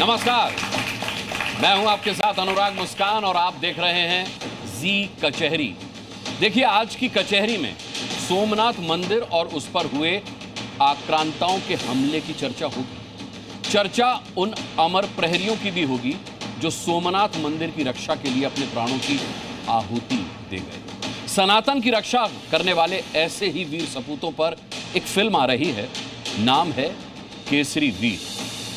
नमस्कार, मैं हूं आपके साथ अनुराग मुस्कान और आप देख रहे हैं जी कचहरी। देखिए, आज की कचहरी में सोमनाथ मंदिर और उस पर हुए आक्रांताओं के हमले की चर्चा होगी। चर्चा उन अमर प्रहरियों की भी होगी जो सोमनाथ मंदिर की रक्षा के लिए अपने प्राणों की आहुति दे गए। सनातन की रक्षा करने वाले ऐसे ही वीर सपूतों पर एक फिल्म आ रही है, नाम है केसरी वीर,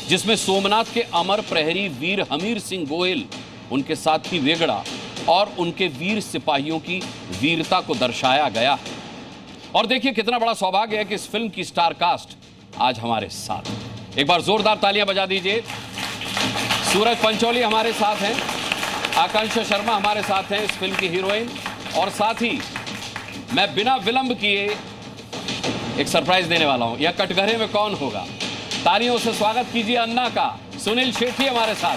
जिसमें सोमनाथ के अमर प्रहरी वीर हमीर सिंह गोयल, उनके साथी वेगड़ा और उनके वीर सिपाहियों की वीरता को दर्शाया गया है। और देखिए, कितना बड़ा सौभाग्य है कि इस फिल्म की स्टार कास्ट आज हमारे साथ है। एक बार जोरदार तालियां बजा दीजिए। सूरज पंचोली हमारे साथ हैं, आकांक्षा शर्मा हमारे साथ हैं, इस फिल्म की हीरोइन, और साथ ही मैं बिना विलंब किए एक सरप्राइज देने वाला हूं। यह कटघरे में कौन होगा, तालियों से स्वागत कीजिए अन्ना का। सुनील शेट्टी हमारे साथ।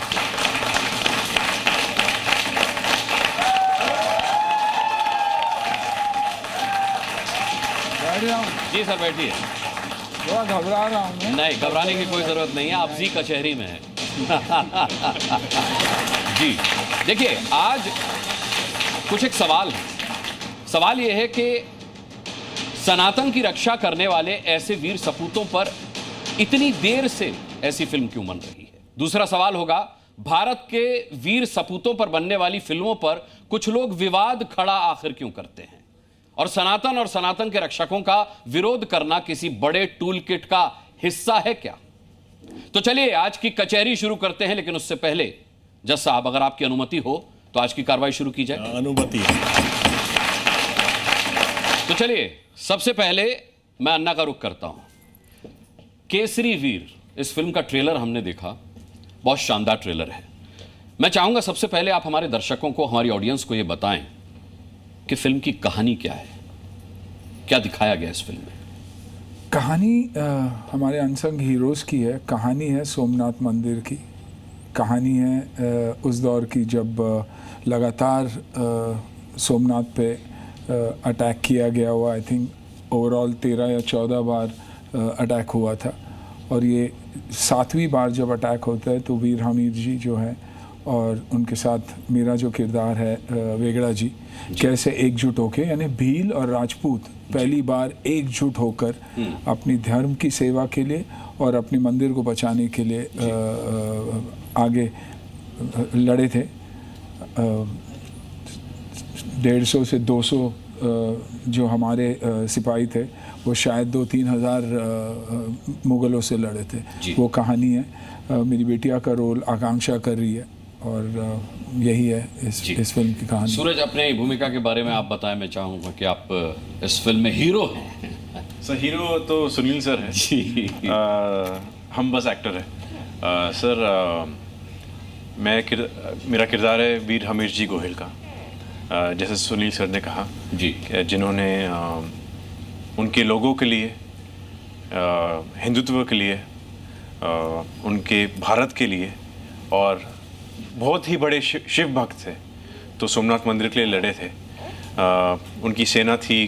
जी सर, बैठिए। थोड़ा घबरा रहा हूँ। नहीं, घबराने की कोई जरूरत नहीं है, आप जी कचहरी में हैं। जी देखिए, आज कुछ एक सवाल है। सवाल यह है कि सनातन की रक्षा करने वाले ऐसे वीर सपूतों पर इतनी देर से ऐसी फिल्म क्यों बन रही है। दूसरा सवाल होगा, भारत के वीर सपूतों पर बनने वाली फिल्मों पर कुछ लोग विवाद खड़ा आखिर क्यों करते हैं, और सनातन के रक्षकों का विरोध करना किसी बड़े टूल किट का हिस्सा है क्या। तो चलिए आज की कचहरी शुरू करते हैं, लेकिन उससे पहले जज साहब, अगर आपकी अनुमति हो तो आज की कार्रवाई शुरू की जाए। अनुमति। तो चलिए, सबसे पहले मैं अन्ना का रुख करता हूं। केसरी वीर, इस फिल्म का ट्रेलर हमने देखा, बहुत शानदार ट्रेलर है। मैं चाहूंगा सबसे पहले आप हमारे दर्शकों को, हमारी ऑडियंस को यह बताएं कि फिल्म की कहानी क्या है, क्या दिखाया गया इस फिल्म में। कहानी हमारे अनसंग हीरोज़ की है। कहानी है सोमनाथ मंदिर की। कहानी है उस दौर की जब लगातार सोमनाथ पे अटैक किया गया हुआ। आई थिंक ओवरऑल 13 या 14 बार अटैक हुआ था, और ये 7वीं बार जब अटैक होता है तो वीर हमीर जी जो है और उनके साथ मेरा जो किरदार है वेगड़ा जी, कैसे एकजुट होके, यानी भील और राजपूत पहली बार एकजुट होकर अपनी धर्म की सेवा के लिए और अपने मंदिर को बचाने के लिए आगे लड़े थे। 150 से 200 जो हमारे सिपाही थे, वो शायद 2-3 हज़ार मुग़लों से लड़े थे। वो कहानी है। मेरी बेटिया का रोल आकांक्षा कर रही है, और यही है इस फिल्म की कहानी। सूरज, अपने भूमिका के बारे में आप बताएं। मैं चाहूँगा कि आप इस फिल्म में हीरो हैं। सर, हीरो तो सुनील सर है जी। हम बस एक्टर हैं। सर, मेरा किरदार है वीर हमीर जी गोयल का। जैसे सुनील सर ने कहा जी, जिन्होंने उनके लोगों के लिए, हिंदुत्व के लिए, उनके भारत के लिए, और बहुत ही बड़े शिव भक्त थे, तो सोमनाथ मंदिर के लिए लड़े थे। उनकी सेना थी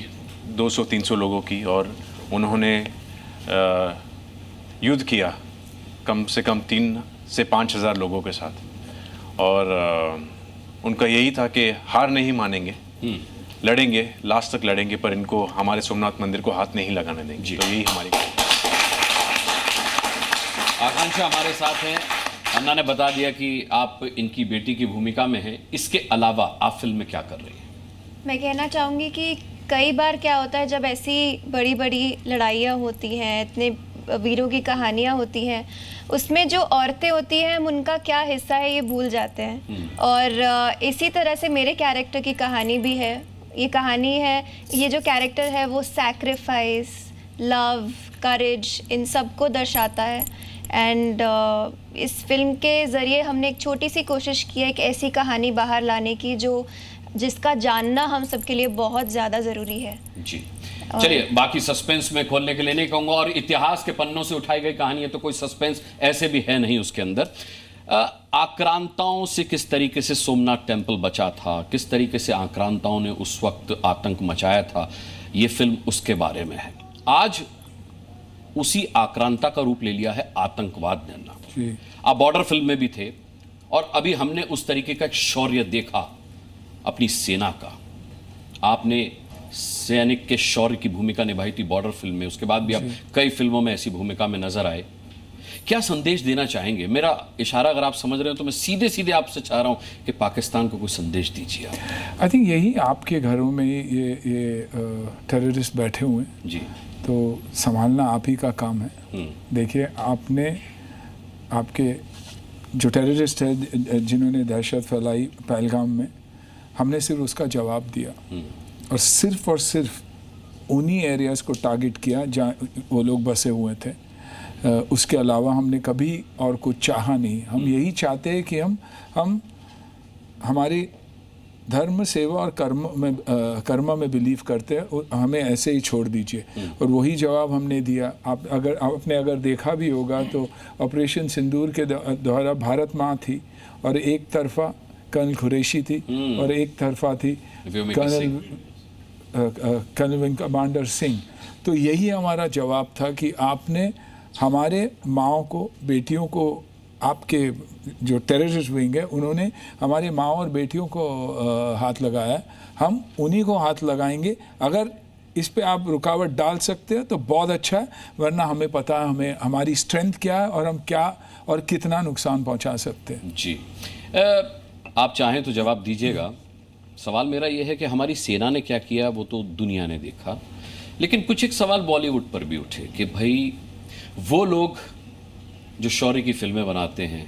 200-300 लोगों की, और उन्होंने युद्ध किया कम से कम 3 से 5 हज़ार लोगों के साथ। और उनका यही था कि हार नहीं मानेंगे, लड़ेंगे, लास्ट तक लड़ेंगे, पर इनको, हमारे सोमनाथ मंदिर को हाथ नहीं लगाने देंगे। तो यही हमारी। आकांक्षा हमारे साथ हैं। अन्ना ने बता दिया कि आप इनकी बेटी की भूमिका में हैं। इसके अलावा आप फिल्म में क्या कर रही हैं? मैं कहना चाहूँगी कि कई बार क्या होता है, जब ऐसी बड़ी बड़ी लड़ाइयाँ होती हैं, इतने वीरों की कहानियाँ होती हैं, उसमें जो औरतें होती हैं हम उनका क्या हिस्सा है ये भूल जाते हैं। और इसी तरह से मेरे कैरेक्टर की कहानी भी है। ये कहानी है, ये जो कैरेक्टर है वो सैक्रिफाइस, लव, करेज, इन सब को दर्शाता है। एंड इस फिल्म के ज़रिए हमने एक छोटी सी कोशिश की है एक ऐसी कहानी बाहर लाने की जिसका जानना हम सबके लिए बहुत ज़्यादा ज़रूरी है। जी, चलिए, बाकी सस्पेंस में खोलने के लिए नहीं कहूँगा, और इतिहास के पन्नों से उठाई गई कहानी है तो कोई सस्पेंस ऐसे भी है नहीं उसके अंदर। आक्रांताओं से किस तरीके से सोमनाथ टेम्पल बचा था, किस तरीके से आक्रांताओं ने उस वक्त आतंक मचाया था, ये फिल्म उसके बारे में है। आज उसी आक्रांता का रूप ले लिया है आतंकवाद ने। जी। आप बॉर्डर फिल्म में भी थे और अभी हमने उस तरीके का एक शौर्य देखा अपनी सेना का। आपने सैनिक के शौर्य की भूमिका निभाई थी बॉर्डर फिल्म में, उसके बाद भी आप कई फिल्मों में ऐसी भूमिका में नजर आए। क्या संदेश देना चाहेंगे? मेरा इशारा अगर आप समझ रहे हो तो मैं सीधे सीधे आपसे चाह रहा हूं कि पाकिस्तान को कोई संदेश दीजिए आप। आई थिंक यही आपके घरों में ये टेररिस्ट बैठे हुए हैं जी, तो संभालना आप ही का काम है। देखिए, आपके जो टेररिस्ट है जिन्होंने दहशत फैलाई पहलगाम में, हमने सिर्फ उसका जवाब दिया और सिर्फ उन्हीं एरियाज को टारगेट किया जहाँ वो लोग बसे हुए थे। उसके अलावा हमने कभी और कुछ चाहा नहीं। हम यही चाहते हैं कि हम हमारी धर्म, सेवा और कर्म में बिलीव करते हैं और हमें ऐसे ही छोड़ दीजिए। और वही जवाब हमने दिया। आपने अगर देखा भी होगा तो ऑपरेशन सिंदूर के द्वारा भारत माँ थी और एक तरफा कर्नल कुरैशी थी और एक तरफा थी कर्नल विंग कमांडर सिंह। तो यही हमारा जवाब था कि आपने हमारे माँओं को, बेटियों को, आपके जो टेररिस्ट विंग है उन्होंने हमारे माँ और बेटियों को हाथ लगाया, हम उन्हीं को हाथ लगाएंगे। अगर इस पे आप रुकावट डाल सकते हैं तो बहुत अच्छा है, वरना हमें पता है हमें हमारी स्ट्रेंथ क्या है और हम क्या और कितना नुकसान पहुंचा सकते हैं। जी, आप चाहें तो जवाब दीजिएगा। सवाल मेरा यह है कि हमारी सेना ने क्या किया वो तो दुनिया ने देखा, लेकिन कुछ एक सवाल बॉलीवुड पर भी उठे कि भाई वो लोग जो शौर्य की फिल्में बनाते हैं,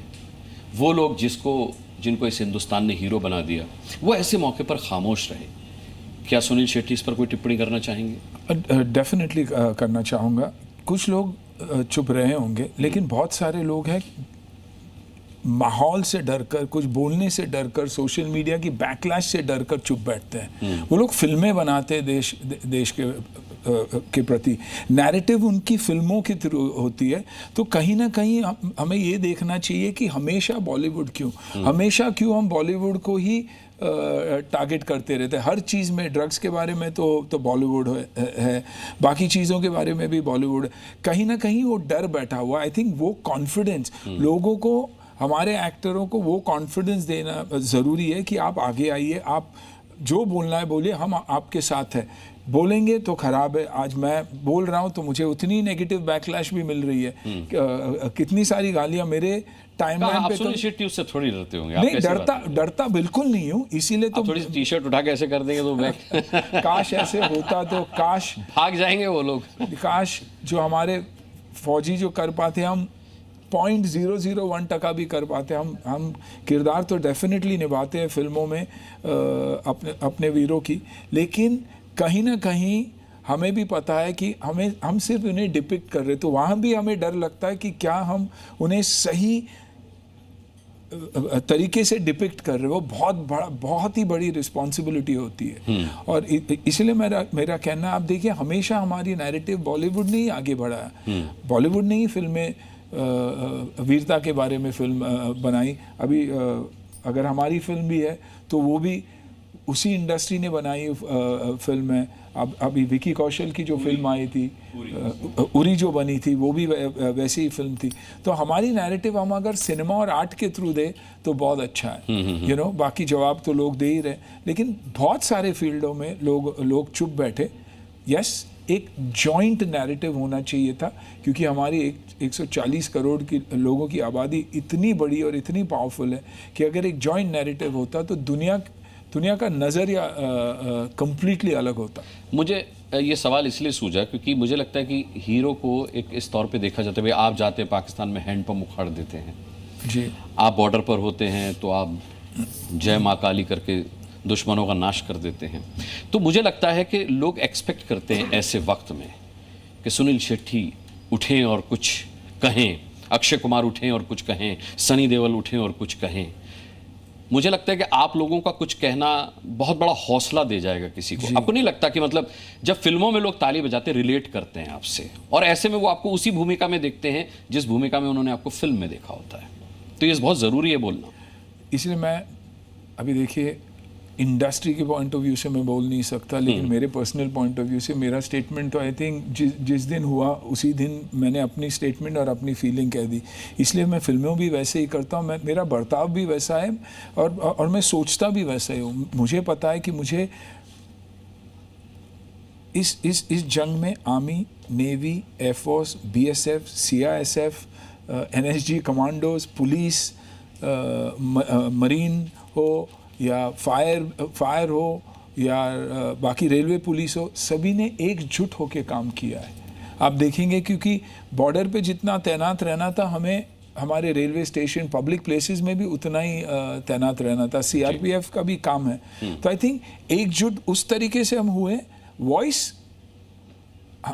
वो लोग जिनको इस हिंदुस्तान ने हीरो बना दिया, वो ऐसे मौके पर खामोश रहे। क्या सुनील शेट्टी इस पर कोई टिप्पणी करना चाहेंगे? डेफिनेटली करना चाहूँगा। कुछ लोग चुप रहे होंगे, लेकिन बहुत सारे लोग हैं माहौल से डरकर, कुछ बोलने से डरकर, सोशल मीडिया की बैकलैश से डरकर चुप बैठते हैं। वो लोग फिल्में बनाते हैं देश के प्रति, नैरेटिव उनकी फिल्मों के थ्रू होती है। तो कहीं ना कहीं हमें ये देखना चाहिए कि हमेशा बॉलीवुड क्यों, हमेशा क्यों हम बॉलीवुड को ही टारगेट करते रहते हैं। हर चीज़ में, ड्रग्स के बारे में तो बॉलीवुड है, बाकी चीज़ों के बारे में भी बॉलीवुड। कहीं ना कहीं वो डर बैठा हुआ। आई थिंक वो कॉन्फिडेंस लोगों को, हमारे एक्टरों को वो कॉन्फिडेंस देना ज़रूरी है कि आप आगे आइए, आप जो बोलना है बोलिए, हम आपके साथ हैं। बोलेंगे तो ख़राब है। आज मैं बोल रहा हूँ तो मुझे उतनी नेगेटिव बैकलैश भी मिल रही है। कितनी सारी गालियाँ मेरे टाइमलाइन पे। सुनील शेट्टी उससे थोड़ी डरते होंगे? नहीं, डरता बिल्कुल नहीं हूँ, इसीलिए तो थोड़ी टी शर्ट उठा के ऐसे कर देंगे तो मैं काश ऐसे होता तो, काश भाग जाएंगे वो लोग। काश जो हमारे फौजी जो कर पाते, हम 0.001% भी कर पाते। हम किरदार तो डेफिनेटली निभाते हैं फिल्मों में अपने वीरों की, लेकिन कहीं ना कहीं हमें भी पता है कि हम सिर्फ उन्हें डिपिक्ट कर रहे, तो वहाँ भी हमें डर लगता है कि क्या हम उन्हें सही तरीके से डिपिक्ट कर रहे हो। बहुत ही बड़ी रिस्पॉन्सिबिलिटी होती है। और इसलिए मेरा कहना, आप देखिए, हमेशा हमारी नैरेटिव बॉलीवुड ने ही आगे बढ़ाया। बॉलीवुड ने ही फिल्में वीरता के बारे में फिल्म बनाई। अभी अगर हमारी फिल्म भी है तो वो भी उसी इंडस्ट्री ने बनाई फिल्म है। अभी विकी कौशल की जो फिल्म आई थी उरी जो बनी थी, वो भी वैसी ही फिल्म थी। तो हमारी नैरेटिव हम अगर सिनेमा और आर्ट के थ्रू दे तो बहुत अच्छा है। बाकी जवाब तो लोग दे ही रहे, लेकिन बहुत सारे फील्डों में लोग चुप बैठे। यस, एक जॉइंट नैरेटिव होना चाहिए था, क्योंकि हमारी 140 करोड़ की लोगों की आबादी इतनी बड़ी और इतनी पावरफुल है कि अगर एक जॉइंट नैरेटिव होता तो दुनिया का नज़रिया कंप्लीटली अलग होता। मुझे ये सवाल इसलिए सूझा क्योंकि मुझे लगता है कि हीरो को एक इस तौर पे देखा जाता है, भाई आप जाते हैं पाकिस्तान में हैंडपंप उखाड़ देते हैं जी, आप बॉर्डर पर होते हैं तो आप जय माँ काली करके दुश्मनों का नाश कर देते हैं। तो मुझे लगता है कि लोग एक्सपेक्ट करते हैं ऐसे वक्त में कि सुनील शेट्टी उठें और कुछ कहें, अक्षय कुमार उठें और कुछ कहें, सनी देओल उठें और कुछ कहें। मुझे लगता है कि आप लोगों का कुछ कहना बहुत बड़ा हौसला दे जाएगा किसी को। आपको नहीं लगता कि मतलब जब फिल्मों में लोग ताली बजाते रिलेट करते हैं आपसे, और ऐसे में वो आपको उसी भूमिका में देखते हैं जिस भूमिका में उन्होंने आपको फिल्म में देखा होता है, तो ये बहुत ज़रूरी है बोलना। इसलिए मैं अभी देखिए इंडस्ट्री के पॉइंट ऑफ व्यू से मैं बोल नहीं सकता, लेकिन मेरे पर्सनल पॉइंट ऑफ व्यू से मेरा स्टेटमेंट तो आई थिंक जिस दिन हुआ उसी दिन मैंने अपनी स्टेटमेंट और अपनी फीलिंग कह दी। इसलिए मैं फिल्मों भी वैसे ही करता हूँ, मेरा बर्ताव भी वैसा है और मैं सोचता भी वैसा ही हूँ। मुझे पता है कि मुझे इस जंग में army, navy, air force, BSF, CISF, NSG commandos, police, marine हो या फायर हो या बाकी रेलवे पुलिस हो, सभी ने एकजुट होकर काम किया है। आप देखेंगे क्योंकि बॉर्डर पे जितना तैनात रहना था, हमें हमारे रेलवे स्टेशन, पब्लिक प्लेसेस में भी उतना ही तैनात रहना था। CRPF का भी काम है। तो आई थिंक एकजुट उस तरीके से हम हुए। वॉइस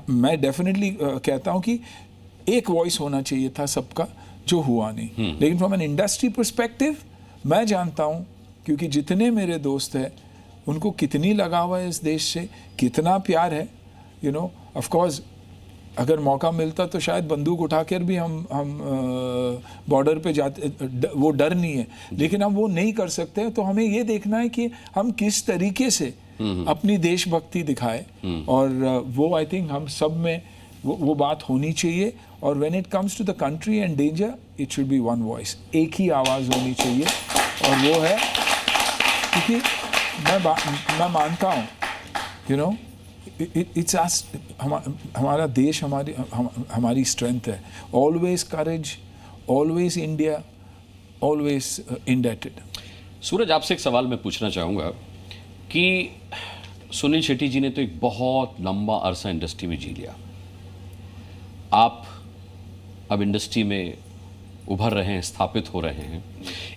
मैं डेफिनेटली कहता हूँ कि एक वॉइस होना चाहिए था सबका, जो हुआ नहीं। लेकिन फ्रॉम एन इंडस्ट्री पर्सपेक्टिव मैं जानता हूँ, क्योंकि जितने मेरे दोस्त हैं उनको कितनी लगाव है इस देश से, कितना प्यार है। यू नो, ऑफ कोर्स अगर मौका मिलता तो शायद बंदूक उठाकर भी हम बॉर्डर पे जाते, वो डर नहीं है, लेकिन हम वो नहीं कर सकते। तो हमें ये देखना है कि हम किस तरीके से अपनी देशभक्ति दिखाए, और वो आई थिंक हम सब में वो बात होनी चाहिए। और when it comes to the country and danger, it should be one voice, एक ही आवाज़ होनी चाहिए, और वो है, क्योंकि मैं मानता हूँ, यू नो, इट्स हमारा देश हमारी स्ट्रेंथ है। ऑलवेज करेज, ऑलवेज इंडिया, ऑलवेज इंडेटेड। सूरज, आपसे एक सवाल मैं पूछना चाहूँगा कि सुनील शेट्टी जी ने तो एक बहुत लंबा अरसा इंडस्ट्री में जी लिया, आप अब इंडस्ट्री में उभर रहे हैं, स्थापित हो रहे हैं।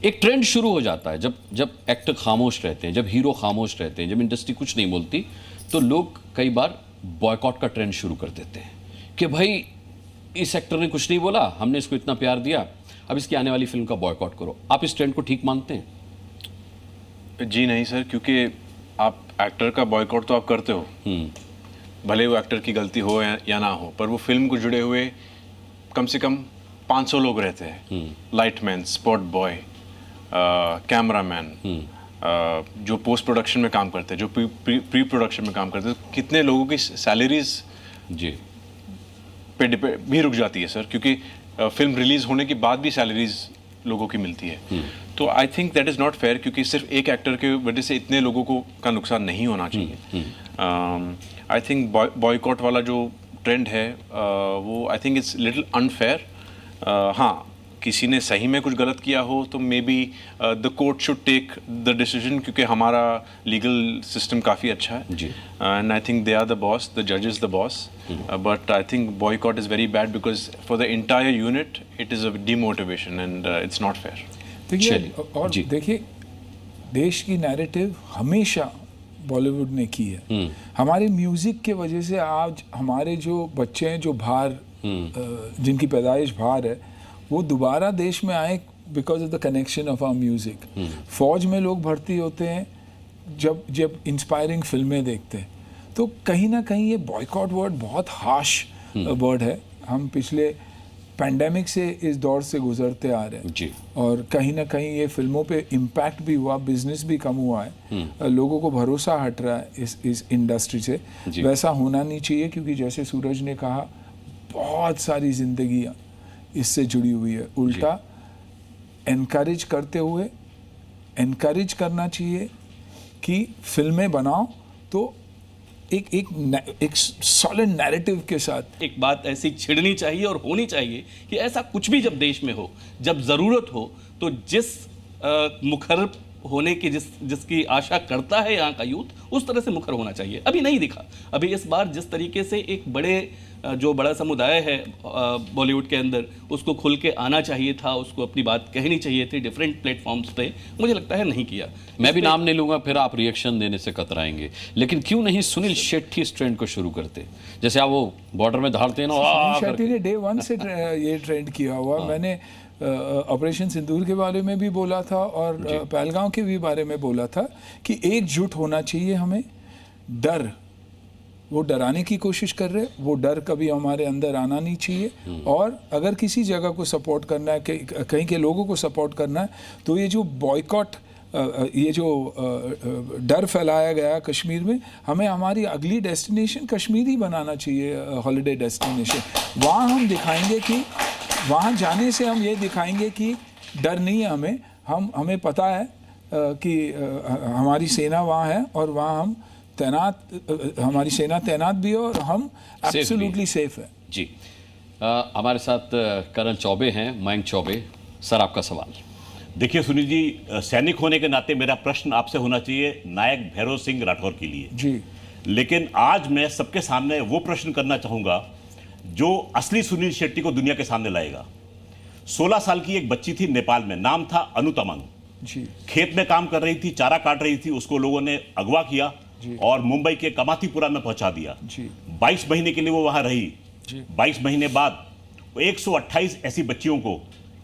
एक ट्रेंड शुरू हो जाता है जब एक्टर खामोश रहते हैं, जब हीरो खामोश रहते हैं, जब इंडस्ट्री कुछ नहीं बोलती, तो लोग कई बार बॉयकॉट का ट्रेंड शुरू कर देते हैं कि भाई इस एक्टर ने कुछ नहीं बोला, हमने इसको इतना प्यार दिया, अब इसकी आने वाली फिल्म का बॉयकॉट करो। आप इस ट्रेंड को ठीक मानते हैं? जी नहीं सर, क्योंकि आप एक्टर का बॉयकॉट तो आप करते हो, भले वो एक्टर की गलती हो या ना हो, पर वो फिल्म को जुड़े हुए कम से कम 500 लोग रहते हैं। लाइटमैन, स्पॉट बॉय, कैमरामैन, जो पोस्ट प्रोडक्शन में काम करते हैं, जो प्री प्रोडक्शन में काम करते हैं, कितने लोगों की सैलरीज जी पे भी रुक जाती है सर, क्योंकि फिल्म रिलीज होने के बाद भी सैलरीज लोगों की मिलती है। तो I think that is not fair, क्योंकि सिर्फ एक एक्टर के वजह से इतने लोगों को का नुकसान नहीं होना चाहिए। आई थिंक बॉयकॉट वाला जो ट्रेंड है वो I think it's little unfair. हाँ, किसी ने सही में कुछ गलत किया हो तो maybe the court should take the decision, क्योंकि हमारा लीगल सिस्टम काफ़ी अच्छा है, and I think they are the boss, the जज is the boss. But I think boycott is very bad, because for the entire unit it is a demotivation and it's not fair. देखिए, और देखिए, देश की narrative हमेशा बॉलीवुड ने की है। हमारे म्यूज़िक के वजह से आज हमारे जो बच्चे हैं, जो बाहर जिनकी पैदाइश बाहर है, वो दोबारा देश में आए because of the connection of our music. फौज में लोग भर्ती होते हैं जब इंस्पायरिंग फिल्में देखते हैं। तो कहीं ना कहीं ये बॉयकॉट वर्ड बहुत हार्श वर्ड है। हम पिछले पैंडेमिक से इस दौर से गुजरते आ रहे हैं जी, और कहीं ना कहीं ये फिल्मों पे इम्पैक्ट भी हुआ, बिजनेस भी कम हुआ है, लोगों को भरोसा हट रहा है इस इंडस्ट्री से। वैसा होना नहीं चाहिए, क्योंकि जैसे सूरज ने कहा, बहुत सारी जिंदगियाँ इससे जुड़ी हुई है। उल्टा एनकरेज करते हुए एनकरेज करना चाहिए कि फिल्में बनाओ तो एक सॉलिड नैरेटिव के साथ। एक बात ऐसी छिड़नी चाहिए और होनी चाहिए कि ऐसा कुछ भी जब देश में हो, जब ज़रूरत हो, तो जिस मुखर होने की जिसकी आशा करता है यहाँ का यूथ, उस तरह से मुखर होना चाहिए। अभी नहीं दिखा। अभी इस बार जिस तरीके से एक बड़ा समुदाय है बॉलीवुड के अंदर, उसको खुल के आना चाहिए था, उसको अपनी बात कहनी चाहिए थी डिफरेंट प्लेटफॉर्म्स पे, मुझे लगता है नहीं किया। मैं भी नाम नहीं लूंगा, फिर आप रिएक्शन देने से कतराएंगे, लेकिन क्यों नहीं सुनील शेट्टी इस ट्रेंड को शुरू करते? जैसे आप वो बॉर्डर में धारते हैं ना, सुनील शेट्टी ने डे 1 से ये ट्रेंड किया हुआ। मैंने ऑपरेशन सिंदूर के बारे में भी बोला था और पहलगांव के भी बारे में बोला था कि एकजुट होना चाहिए हमें। डर, वो डराने की कोशिश कर रहे, वो डर कभी हमारे अंदर आना नहीं चाहिए। और अगर किसी जगह को सपोर्ट करना है, कहीं के लोगों को सपोर्ट करना है, तो ये जो बॉयकॉट ये जो डर फैलाया गया कश्मीर में, हमें हमारी अगली डेस्टिनेशन कश्मीर ही बनाना चाहिए, हॉलिडे डेस्टिनेशन। वहाँ हम दिखाएंगे कि वहाँ जाने से हम ये दिखाएंगे कि डर नहीं है हमें पता है कि हमारी सेना वहाँ है और वहाँ हम हमारी सेना तैनात भी है और हम एब्सोल्युटली सेफ है। जी हमारे साथ कर्नल चौबे हैं, मयंक चौबे। सर आपका सवाल। देखिए सुनील जी, सैनिक होने के नाते मेरा प्रश्न आपसे होना चाहिए नायक भैरव सिंह राठौर के लिए जी, लेकिन आज मैं सबके सामने वो प्रश्न करना चाहूँगा जो असली सुनील शेट्टी को दुनिया के सामने लाएगा। 16 साल की एक बच्ची थी नेपाल में, नाम था अनु तमंग जी। खेत में काम कर रही थी, चारा काट रही थी, उसको लोगों ने अगवा किया और मुंबई के कमातीपुरा में पहुंचा दिया। 22 महीने के लिए वो वहां रही। 22 महीने बाद 128 ऐसी बच्चियों को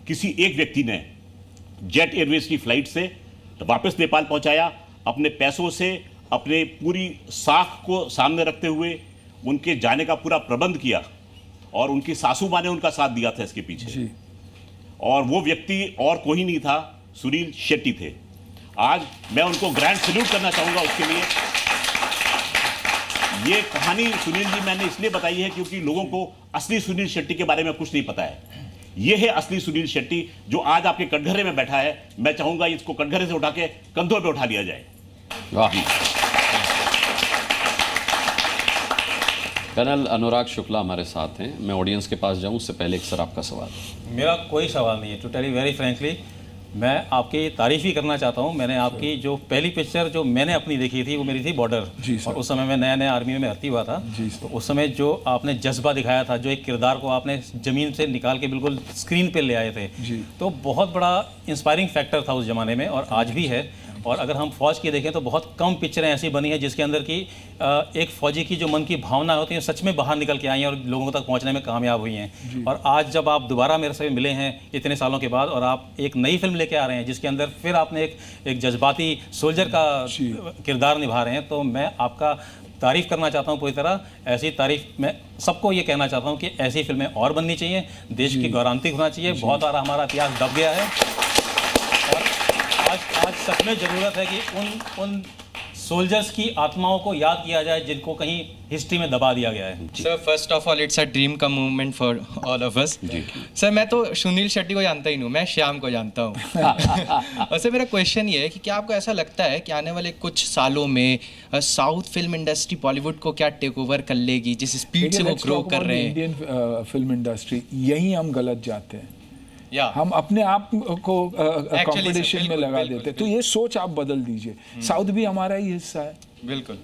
किसी एक व्यक्ति ने जेट एयरवेज की फ्लाइट से वापस नेपाल पहुंचाया, अपने पैसों से, अपने पूरी साख को सामने रखते हुए उनके जाने का पूरा प्रबंध किया और उनकी सासू माँ ने उनका साथ दिया था इसके पीछे। और वो व्यक्ति और कोई नहीं था, सुनील शेट्टी थे। आज मैं उनको ग्रैंड सैल्यूट करना चाहूंगा उसके लिए। ये कहानी सुनील जी मैंने इसलिए बताई है क्योंकि लोगों को असली सुनील शेट्टी के बारे में कुछ नहीं पता है। ये है असली सुनील शेट्टी जो आज आपके कटघरे में बैठा है। मैं चाहूंगा इसको कटघरे से उठा के कंधों पे उठा लिया जाए। वाह। कर्नल अनुराग शुक्ला हमारे साथ हैं। मैं ऑडियंस के पास जाऊं उससे पहले एक सर आपका सवाल। मेरा कोई सवाल नहीं है। To tell you very frankly, मैं आपकी तारीफ ही करना चाहता हूँ। मैंने आपकी जो पहली पिक्चर जो मैंने अपनी देखी थी वो मेरी थी बॉर्डर, और उस समय मैं नया नया आर्मी में भर्ती हुआ था। तो उस समय जो आपने जज्बा दिखाया था, जो एक किरदार को आपने ज़मीन से निकाल के बिल्कुल स्क्रीन पे ले आए थे, तो बहुत बड़ा इंस्पायरिंग फैक्टर था उस ज़माने में और आज भी है। और अगर हम फौज की देखें तो बहुत कम पिक्चरें ऐसी बनी हैं जिसके अंदर की एक फ़ौजी की जो मन की भावना होती है सच में बाहर निकल के आई हैं और लोगों तक पहुंचने में कामयाब हुई हैं। और आज जब आप दोबारा मेरे से मिले हैं इतने सालों के बाद और आप एक नई फिल्म लेके आ रहे हैं जिसके अंदर फिर आपने एक जज्बाती सोल्जर का किरदार निभा रहे हैं, तो मैं आपका तारीफ़ करना चाहता हूँ पूरी तरह। ऐसी तारीफ़ मैं सबको ये कहना चाहता हूँ कि ऐसी फिल्में और बननी चाहिए, देश की गौरवान्वित होना चाहिए। बहुत सारा हमारा इतिहास दब गया है और आज सच में ज़रूरत है कि उन सोल्जर्स की आत्माओं को याद किया जाए जिनको कहीं हिस्ट्री में दबा दिया गया है। Sir first of all it's a dream come movement for all of us. Sir मैं तो सुनील शेट्टी को जानता ही नहीं हूँ, मैं श्याम को जानता हूँ। और सर मेरा क्वेश्चन ये है कि क्या आपको ऐसा लगता है कि आने वाले कुछ सालों में साउथ फिल्म इंडस्ट्री बॉलीवुड को क्या टेक ओवर कर लेगी जिस स्पीड से वो ग्रो कर रहे हैं? इंडियन फिल्म इंडस्ट्री, यही हम गलत जाते हैं। हम अपने आप को कंपटीशन में लगा देते, तो ये सोच आप बदल दीजिए। साउथ भी हमारा ही हिस्सा है। बिल्कुल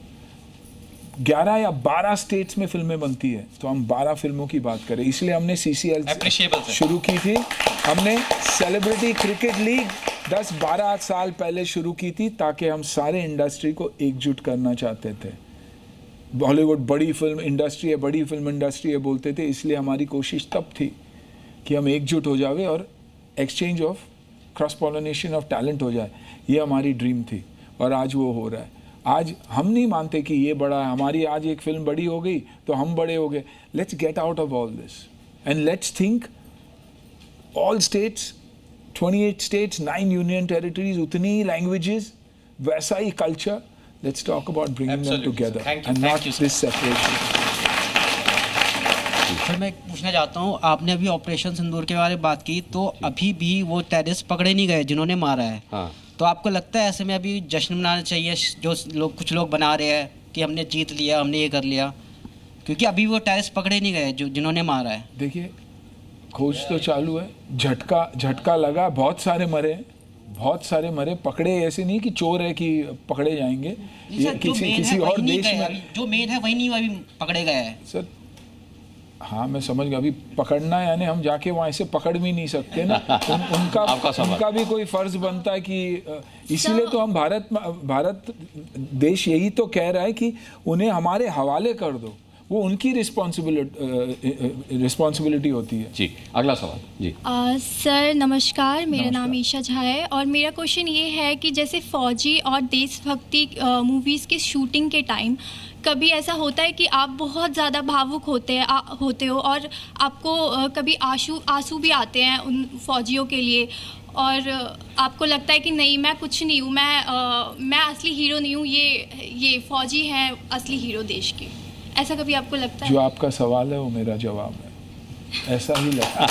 11 या 12 स्टेट्स में फिल्में बनती है, तो हम 12 फिल्मों की बात करें। इसलिए हमने CCL शुरू की थी। हमने सेलिब्रिटी क्रिकेट लीग 10-12 साल पहले शुरू की थी ताकि हम सारे इंडस्ट्री को एकजुट करना चाहते थे। बॉलीवुड बड़ी फिल्म इंडस्ट्री है, बड़ी फिल्म इंडस्ट्री है बोलते थे, इसलिए हमारी कोशिश तब थी कि हम एकजुट हो जावे और exchange of cross pollination of talent हो जाए। ये हमारी ड्रीम थी और आज वो हो रहा है। आज हम नहीं मानते कि ये बड़ा है, हमारी आज एक फिल्म बड़ी हो गई तो हम बड़े हो गए। Let's get out of all this and let's think all states, 28 states, 9 union territories, उतनी ही लैंग्वेजेस, वैसा ही culture. Let's talk about bringing them together and not this separation. Sir मैं पूछना चाहता हूँ, आपने अभी ऑपरेशन सिंदूर के बारे में बात की, तो अभी भी वो टेररिस्ट पकड़े नहीं गए जिन्होंने मारा है। हाँ। तो आपको लगता है ऐसे में अभी जश्न मनाना चाहिए जो कुछ लोग बना रहे हैं कि हमने जीत लिया, हमने ये कर लिया, क्योंकि अभी वो टेररिस्ट पकड़े नहीं गए जिन्होंने मारा है? देखिए खोज तो चालू है, झटका लगा, बहुत सारे मरे, पकड़े ऐसे नहीं कि चोर है कि पकड़े जाएंगे। ये किसी और देश में जो मेन है वही नहीं अभी पकड़े गए हैं सर। हाँ मैं समझ गया। अभी पकड़ना यानी हम जाके वहाँ से पकड़ भी नहीं सकते ना। उनका भी कोई फर्ज बनता है कि इसीलिए तो हम भारत देश यही तो कह रहा है कि उन्हें हमारे हवाले कर दो, वो उनकी रिस्पॉन्सिबिलिटी होती है। जी अगला सवाल। जी सर नमस्कार, मेरा नाम ईशा झा है और मेरा क्वेश्चन ये है कि जैसे फौजी और देशभक्ति मूवीज़ की शूटिंग के टाइम कभी ऐसा होता है कि आप बहुत ज़्यादा भावुक होते हो और आपको कभी आंसू भी आते हैं उन फौजियों के लिए, और आपको लगता है कि नहीं मैं कुछ नहीं हूँ, मैं असली हीरो नहीं हूँ, ये फौजी हैं असली हीरो देश के, ऐसा कभी आपको लगता है? जो आपका सवाल है वो मेरा जवाब है, ऐसा ही लगता है।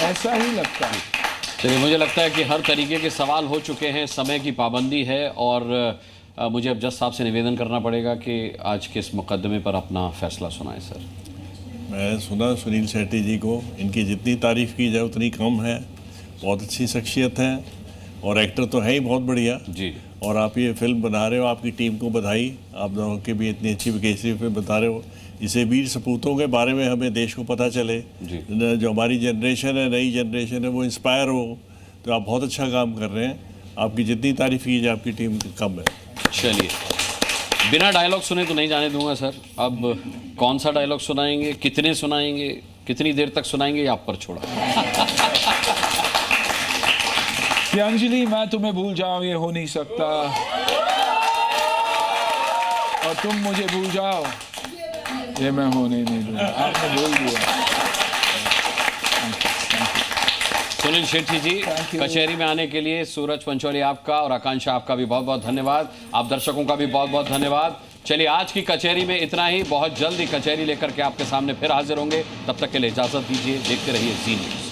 ऐसा ही लगता है। चलिए, मुझे लगता है कि हर तरीके के सवाल हो चुके हैं, समय की पाबंदी है और मुझे अब जज साहब से निवेदन करना पड़ेगा कि आज के इस मुकदमे पर अपना फैसला सुनाएं सर। मैं सुना सुनील शेट्टी जी को, इनकी जितनी तारीफ़ की जाए उतनी कम है। बहुत अच्छी शख्सियत है और एक्टर तो है ही बहुत बढ़िया जी। और आप ये फिल्म बना रहे हो, आपकी टीम को बधाई, आप दोनों की भी इतनी अच्छी केसरी फिल्म बता रहे हो। इसे वीर सपूतों के बारे में हमें देश को पता चले, जो हमारी जनरेशन है, नई जनरेशन है, वो इंस्पायर हो। तो आप बहुत अच्छा काम कर रहे हैं, आपकी जितनी तारीफ़ की जाए आपकी टीम कम है। चलिए, बिना डायलॉग सुने तो नहीं जाने दूंगा सर। अब कौन सा डायलॉग सुनाएंगे, कितने सुनाएंगे, कितनी देर तक सुनाएंगे, ये आप पर छोड़ा। कि अंजलि मैं तुम्हें भूल जाऊं ये हो नहीं सकता, और तुम मुझे भूल जाओ ये मैं होने नहीं दूंगा। आपने बोल दिया। सुनील शेट्टी जी, कचहरी में आने के लिए सूरज पंचोली आपका और आकांक्षा आपका भी बहुत बहुत धन्यवाद। आप दर्शकों का भी बहुत बहुत धन्यवाद। चलिए, आज की कचहरी में इतना ही। बहुत जल्द ही कचहरी लेकर के आपके सामने फिर हाजिर होंगे। तब तक के लिए इजाजत दीजिए। देखते रहिए जी न्यूज़।